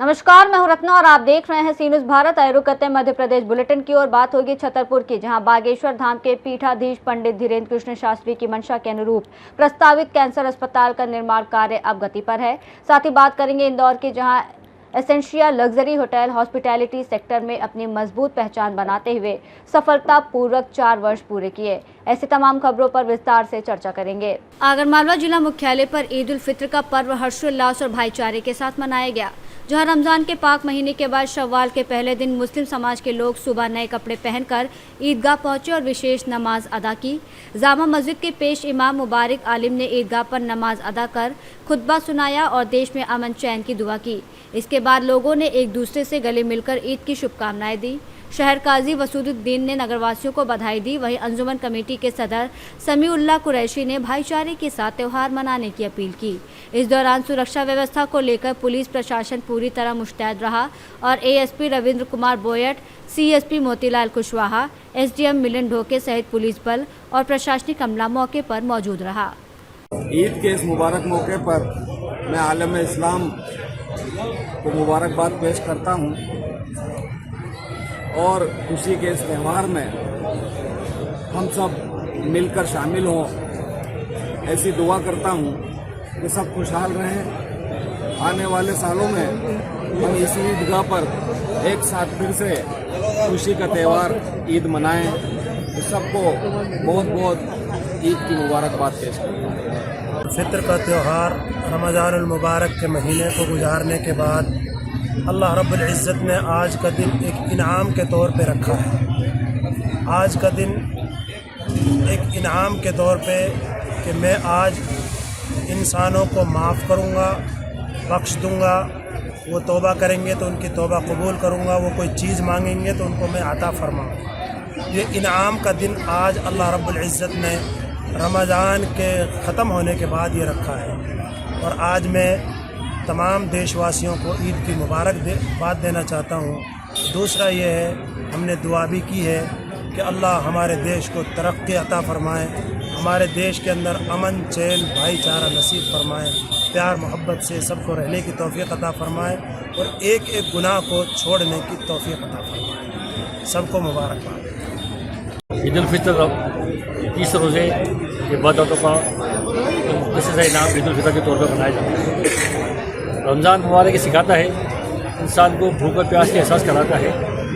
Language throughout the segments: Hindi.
नमस्कार, मैं हूं रत्ना और आप देख रहे हैं सी न्यूज़ भारत। आए रुक करते हैं मध्य प्रदेश बुलेटिन की ओर। बात होगी छतरपुर की, जहां बागेश्वर धाम के पीठाधीश पंडित धीरेन्द्र कृष्ण शास्त्री की मंशा के अनुरूप प्रस्तावित कैंसर अस्पताल का निर्माण कार्य अब गति पर है। साथ ही बात करेंगे इंदौर की, जहां Essentia luxury hotel hospitality sector में अपनी मजबूत पहचान बनाते हुए सफलतापूर्वक 4 वर्ष पूरे किए। ऐसी तमाम खबरों पर विस्तार से चर्चा करेंगे। आगरमालवा जिला मुख्यालय पर ईद उल फित्र का पर्व हर्षोल्लास और भाईचारे के साथ मनाया गया, जहां रमजान के पाक महीने के बाद शव्वाल के पहले दिन मुस्लिम समाज के लोग सुबह नए कपड़े पहनकर ईदगाह पहुंचे और विशेष नमाज अदा की। जामा मस्जिद के पेश इमाम मुबारक आलिम ने ईदगाह पर नमाज अदा कर खुतबा सुनाया और देश में अमन चैन की दुआ की। इसके बाद लोगों ने एक दूसरे से गले मिलकर ईद की शुभकामनाएं दी। शहर काजी वसूदुद्दीन ने नगरवासियों को बधाई दी। वहीं अंजुमन कमेटी के सदर समीउल्लाह कुरैशी ने भाईचारे के साथ त्यौहार मनाने की अपील की। इस दौरान सुरक्षा व्यवस्था को लेकर पुलिस प्रशासन पूरी तरह मुस्तैद रहा और ASP Ravindra Kumar Boyat, CSP Motilal Kushwaha, SDM Milind Dhoke सहित पुलिस बल और प्रशासनिक अमला मौके पर मौजूद रहा। ईद के इस मुबारक मौके पर मैं आलम इस्लाम को मुबारकबाद पेश करता हूं और खुशी के इस त्यौहार में हम सब मिलकर शामिल हों, ऐसी दुआ करता हूं कि सब खुशहाल रहें। आने वाले सालों में हम इसी ईदगाह पर एक साथ फिर से खुशी का त्यौहार ईद मनाएं। तो सबको बहुत बहुत ईद की मुबारकबाद पेश करता हूं। फित्र का त्यौहार रमज़ानुल मुबारक के महीने को गुजारने के बाद अल्लाह रब्बुल इज़्ज़त ने आज का दिन एक इनाम के तौर पे रखा है। आज का दिन एक इनाम के तौर पे कि मैं आज इंसानों को माफ़ करूँगा, बख्श दूँगा। वो तौबा करेंगे तो उनकी तौबा कबूल करूँगा, वो कोई चीज़ मांगेंगे तो उनको मैं अता फरमाऊँगा। ये इनाम का दिन आज अल्लाह रब्बुल इज़्ज़त ने रमज़ान के ख़त्म होने के बाद ये रखा है। और आज मैं तमाम देशवासियों को ईद की मुबारकबाद देना चाहता हूँ। दूसरा ये है, हमने दुआ भी की है कि अल्लाह हमारे देश को तरक्की अता फरमाए, हमारे देश के अंदर अमन चैन भाईचारा नसीब फरमाए, प्यार मोहब्बत से सबको रहने की तौफीक अता फरमाए और एक एक गुनाह को छोड़ने की तौफीक अता फरमाए। सबको मुबारकबाद। ईद उल फित्र 30 रोज़े के इबादतों का सा इनाम ईद उल फित्र के तौर पर मनाया जाता है। रमज़ान मुबारक सिखाता है, इंसान को भूख और प्यास का एहसास कराता है,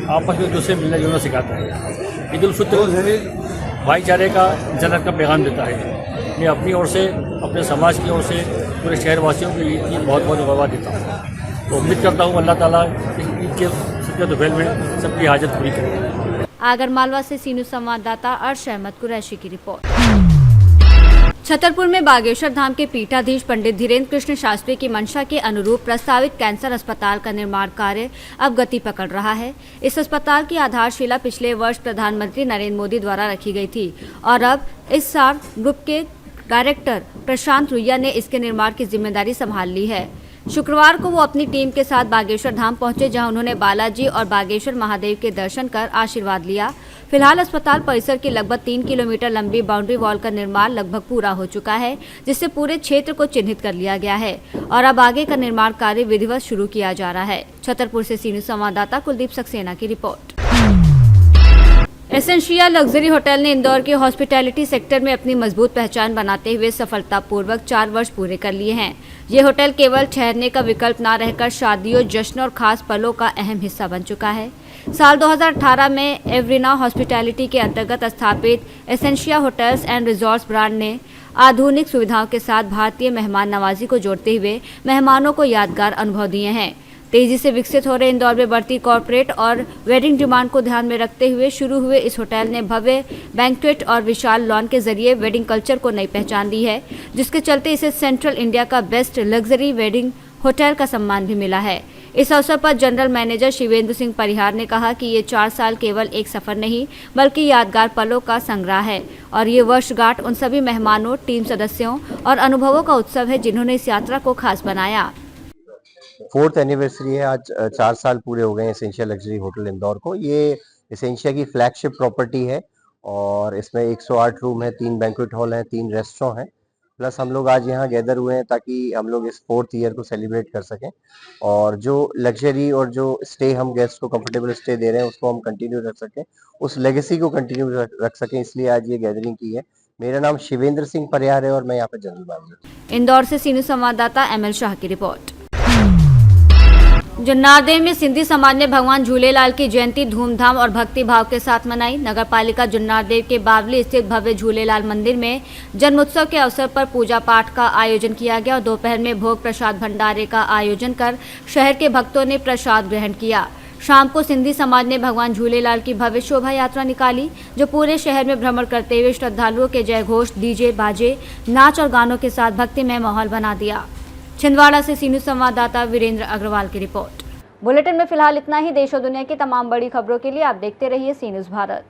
आपस में दूसरे मिलना जुलना सिखाता है। ईद उल फित्र भाईचारे का जन्नत का पैगाम देता है। मैं अपनी ओर से, अपने समाज की ओर से पूरे शहरवासियों को ईद की बहुत बहुत मुबारकबाद देता हूँ। तो उम्मीद करता हूँ अल्लाह ताला इस ईद के फित्र दोपहर में सबकी हाजत पूरी करें। आगरमालवा से सी न्यूज़ संवाददाता अर्श अहमद कुरैशी की रिपोर्ट। छतरपुर में बागेश्वर धाम के पीठाधीश पंडित धीरेन्द्र कृष्ण शास्त्री की मंशा के अनुरूप प्रस्तावित कैंसर अस्पताल का निर्माण कार्य अब गति पकड़ रहा है। इस अस्पताल की आधारशिला पिछले वर्ष प्रधानमंत्री नरेंद्र मोदी द्वारा रखी गई थी और अब इस साल ग्रुप के डायरेक्टर प्रशांत रुइया ने इसके निर्माण की जिम्मेदारी संभाल ली है। शुक्रवार को वो अपनी टीम के साथ बागेश्वर धाम पहुंचे, जहां उन्होंने बालाजी और बागेश्वर महादेव के दर्शन कर आशीर्वाद लिया। फिलहाल अस्पताल परिसर की लगभग 3 किलोमीटर लंबी बाउंड्री वॉल का निर्माण लगभग पूरा हो चुका है, जिससे पूरे क्षेत्र को चिन्हित कर लिया गया है और अब आगे का निर्माण कार्य विधिवत शुरू किया जा रहा है। छतरपुर से सी न्यूज़ संवाददाता कुलदीप सक्सेना की रिपोर्ट। एसेंशिया लग्जरी होटल ने इंदौर के हॉस्पिटैलिटी सेक्टर में अपनी मजबूत पहचान बनाते हुए सफलतापूर्वक 4 वर्ष पूरे कर लिए हैं। ये होटल केवल ठहरने का विकल्प न रहकर शादियों, जश्न और खास पलों का अहम हिस्सा बन चुका है। साल 2018 में एवरीना हॉस्पिटैलिटी के अंतर्गत स्थापित Essentia hotels and resorts brand ने आधुनिक सुविधाओं के साथ भारतीय मेहमान नवाजी को जोड़ते हुए मेहमानों को यादगार अनुभव दिए हैं। तेजी से विकसित हो रहे इंदौर में बढ़ती कॉर्पोरेट और वेडिंग डिमांड को ध्यान में रखते हुए शुरू हुए इस होटल ने भव्य बैंक्वेट और विशाल लॉन के जरिए वेडिंग कल्चर को नई पहचान दी है, जिसके चलते इसे सेंट्रल इंडिया का बेस्ट लग्जरी वेडिंग होटल का सम्मान भी मिला है। इस अवसर पर जनरल मैनेजर शिवेंद्र सिंह परिहार ने कहा कि ये 4 साल केवल एक सफर नहीं बल्कि यादगार पलों का संग्रह है और ये वर्षगांठ उन सभी मेहमानों, टीम सदस्यों और अनुभवों का उत्सव है जिन्होंने इस यात्रा को खास बनाया। 4th एनिवर्सरी है आज। 4 साल पूरे हो गए एसेंशिया लग्जरी होटल इंदौर को। ये एसेंशिया की फ्लैगशिप प्रॉपर्टी है और इसमें 108 रूम है, 3 बैंक्वेट हॉल हैं, 3 रेस्टोरेंट हैं। प्लस हम लोग आज यहाँ गैदर हुए हैं ताकि हम लोग इस 4th ईयर को सेलिब्रेट कर सकें और जो लग्जरी और जो स्टे हम गेस्ट को कंफर्टेबल स्टे दे रहे हैं उसको हम कंटिन्यू रख सकें, उस लेगेसी को कंटिन्यू रख सकें, इसलिए आज ये गैदरिंग की है। मेरा नाम शिवेंद्र सिंह परिहार है और मैं यहाँ पे जनरल मैनेजर हूँ। इंदौर से सीनियर संवाददाता ML शाह की रिपोर्ट। जुन्नारदेव में सिंधी समाज ने भगवान झूलेलाल की जयंती धूमधाम और भक्ति भाव के साथ मनाई। नगर पालिका जुन्नारदेव के बावली स्थित भव्य झूलेलाल मंदिर में जन्मोत्सव के अवसर पर पूजा पाठ का आयोजन किया गया और दोपहर में भोग प्रसाद भंडारे का आयोजन कर शहर के भक्तों ने प्रसाद ग्रहण किया। शाम को सिंधी समाज ने भगवान झूलेलाल की भव्य शोभा यात्रा निकाली, जो पूरे शहर में भ्रमण करते हुए श्रद्धालुओं के जय घोष, डीजे, बाजे, नाच और गानों के साथ भक्तिमय माहौल बना दिया। छिंदवाड़ा से सीनियर संवाददाता वीरेंद्र अग्रवाल की रिपोर्ट। बुलेटिन में फिलहाल इतना ही। देश और दुनिया की तमाम बड़ी खबरों के लिए आप देखते रहिए सी न्यूज़ भारत।